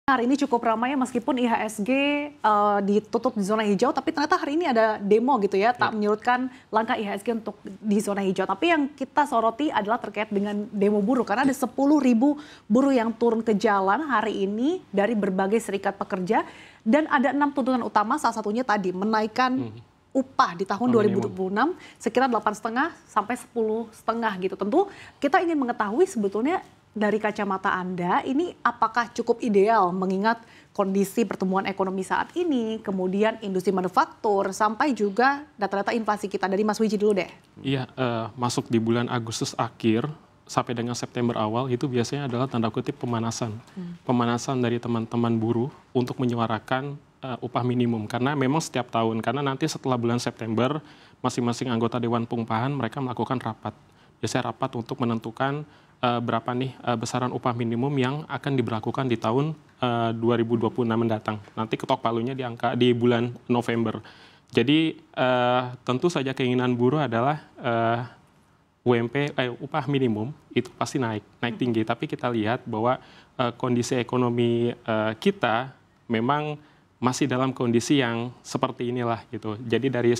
Hari ini cukup ramai ya meskipun IHSG ditutup di zona hijau, tapi ternyata hari ini ada demo gitu ya, tak menyurutkan langkah IHSG untuk di zona hijau. Tapi yang kita soroti adalah terkait dengan demo buruh, karena ada 10.000 buruh yang turun ke jalan hari ini dari berbagai serikat pekerja, dan ada 6 tuntutan utama, salah satunya tadi menaikkan upah di tahun 2026 sekitar 8,5 sampai 10,5 gitu. Tentu kita ingin mengetahui sebetulnya dari kacamata Anda, ini apakah cukup ideal mengingat kondisi pertumbuhan ekonomi saat ini, kemudian industri manufaktur, sampai juga data-data inflasi kita. Dari Mas Wiji dulu deh. Iya, masuk di bulan Agustus akhir sampai dengan September awal itu biasanya adalah tanda kutip pemanasan. Pemanasan dari teman-teman buruh untuk menyuarakan upah minimum. Karena memang setiap tahun, karena nanti setelah bulan September, masing-masing anggota Dewan Pengupahan mereka melakukan rapat. Biasanya rapat untuk menentukan berapa nih besaran upah minimum yang akan diberlakukan di tahun 2026 mendatang. Nanti ketok palunya di bulan November. Jadi tentu saja keinginan buruh adalah upah minimum itu pasti naik tinggi. Tapi kita lihat bahwa kondisi ekonomi kita memang masih dalam kondisi yang seperti inilah gitu. Jadi dari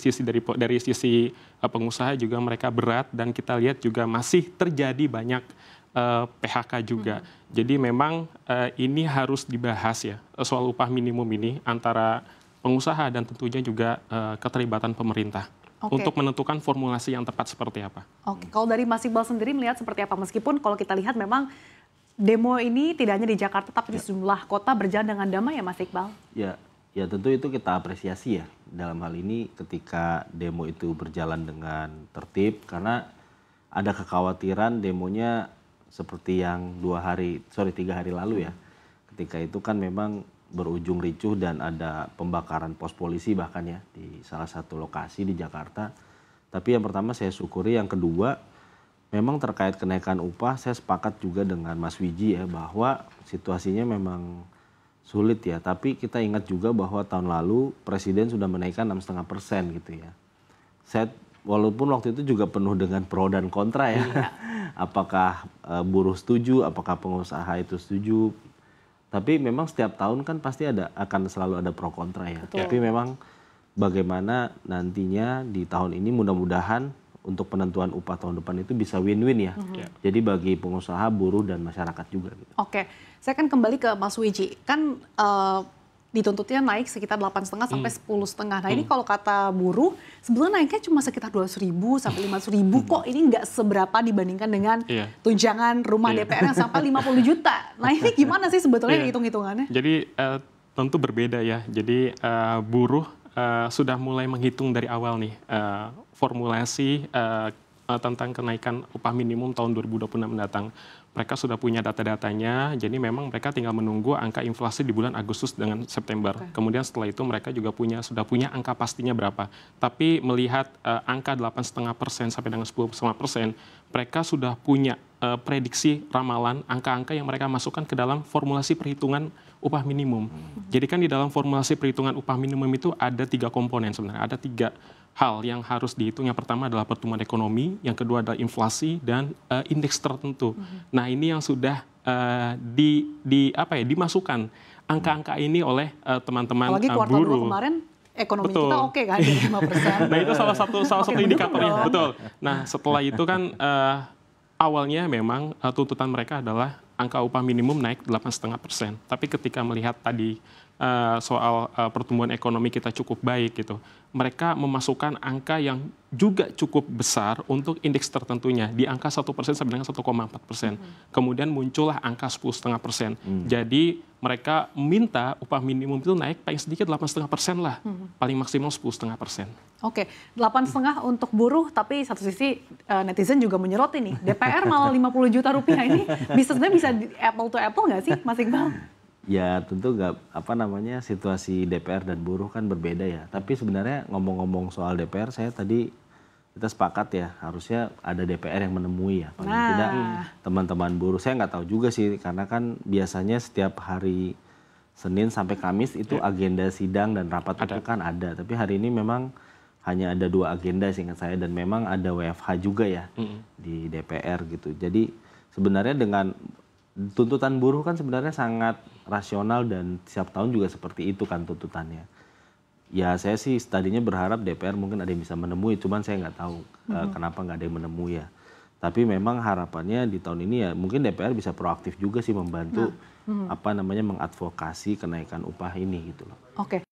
sisi pengusaha juga mereka berat, dan kita lihat juga masih terjadi banyak PHK juga. Jadi memang ini harus dibahas ya, soal upah minimum ini antara pengusaha dan tentunya juga keterlibatan pemerintah untuk menentukan formulasi yang tepat seperti apa. Oke, kalau dari Mas Iqbal sendiri melihat seperti apa? Meskipun kalau kita lihat memang demo ini tidak hanya di Jakarta, tapi di sejumlah kota berjalan dengan damai ya Mas Iqbal? Ya tentu itu kita apresiasi ya dalam hal ini ketika demo itu berjalan dengan tertib, karena ada kekhawatiran demonya seperti yang 3 hari lalu ya. Ketika itu kan memang berujung ricuh dan ada pembakaran pos polisi bahkan ya di salah satu lokasi di Jakarta. Tapi yang pertama saya syukuri, yang kedua memang terkait kenaikan upah saya sepakat juga dengan Mas Wiji ya, bahwa situasinya memang sulit ya. Tapi kita ingat juga bahwa tahun lalu Presiden sudah menaikkan 6,5% gitu ya. Walaupun waktu itu juga penuh dengan pro dan kontra ya. Apakah buruh setuju, apakah pengusaha itu setuju. Tapi memang setiap tahun kan pasti akan selalu ada pro kontra ya. Betul. Tapi memang bagaimana nantinya di tahun ini mudah-mudahan untuk penentuan upah tahun depan itu bisa win-win ya. Jadi bagi pengusaha, buruh, dan masyarakat juga. Gitu. Oke, saya akan kembali ke Mas Wiji. Kan dituntutnya naik sekitar 8,5 sampai 10,5. Nah ini kalau kata buruh, sebetulnya naiknya cuma sekitar 200.000 sampai 500.000. Kok ini nggak seberapa dibandingkan dengan tunjangan rumah DPR yang sampai 50 juta. Nah ini gimana sih sebetulnya hitung-hitungannya? Jadi tentu berbeda ya. Jadi buruh sudah mulai menghitung dari awal nih formulasi tentang kenaikan upah minimum tahun 2026 mendatang. Mereka sudah punya data-datanya, jadi memang mereka tinggal menunggu angka inflasi di bulan Agustus dengan September. Kemudian setelah itu mereka juga sudah punya angka pastinya berapa. Tapi melihat angka 8,5% sampai dengan 10,5%, mereka sudah punya prediksi ramalan angka-angka yang mereka masukkan ke dalam formulasi perhitungan upah minimum. Jadi kan di dalam formulasi perhitungan upah minimum itu ada 3 komponen sebenarnya, ada 3 hal yang harus dihitung. Yang pertama adalah pertumbuhan ekonomi, yang kedua adalah inflasi, dan indeks tertentu. Nah ini yang sudah dimasukkan angka-angka ini oleh teman-teman buruh. Apalagi kuartal 2 kemarin ekonomi kita oke kan, 5%. Nah itu salah satu indikatornya, betul. Nah setelah itu kan awalnya memang tuntutan mereka adalah angka upah minimum naik 8,5%. Tapi ketika melihat tadi soal pertumbuhan ekonomi kita cukup baik gitu, mereka memasukkan angka yang juga cukup besar untuk indeks tertentunya di angka 1% sampai dengan 1,4%. Kemudian muncullah angka 10,5%. Jadi mereka minta upah minimum itu naik paling sedikit 8,5% lah, paling maksimal 10,5%. Oke, 8,5 untuk buruh, tapi satu sisi netizen juga menyoroti nih, DPR malah 50 juta rupiah ini sebenarnya bisa apple to apple nggak sih, Mas Iqbal? Ya tentu situasi DPR dan buruh kan berbeda ya. Tapi sebenarnya ngomong-ngomong soal DPR, kita sepakat ya harusnya ada DPR yang menemui ya. Paling tidak teman-teman buruh, saya nggak tahu juga sih, karena kan biasanya setiap hari Senin sampai Kamis itu agenda sidang dan rapat itu kan ada. Tapi hari ini memang hanya ada 2 agenda seingat saya, dan memang ada WFH juga ya di DPR gitu. Jadi sebenarnya dengan tuntutan buruh kan sebenarnya sangat rasional dan setiap tahun juga seperti itu kan tuntutannya. Ya saya sih tadinya berharap DPR mungkin ada yang bisa menemui, cuman saya nggak tahu kenapa nggak ada yang menemui ya. Tapi memang harapannya di tahun ini ya mungkin DPR bisa proaktif juga sih membantu mengadvokasi kenaikan upah ini gitu loh. Oke,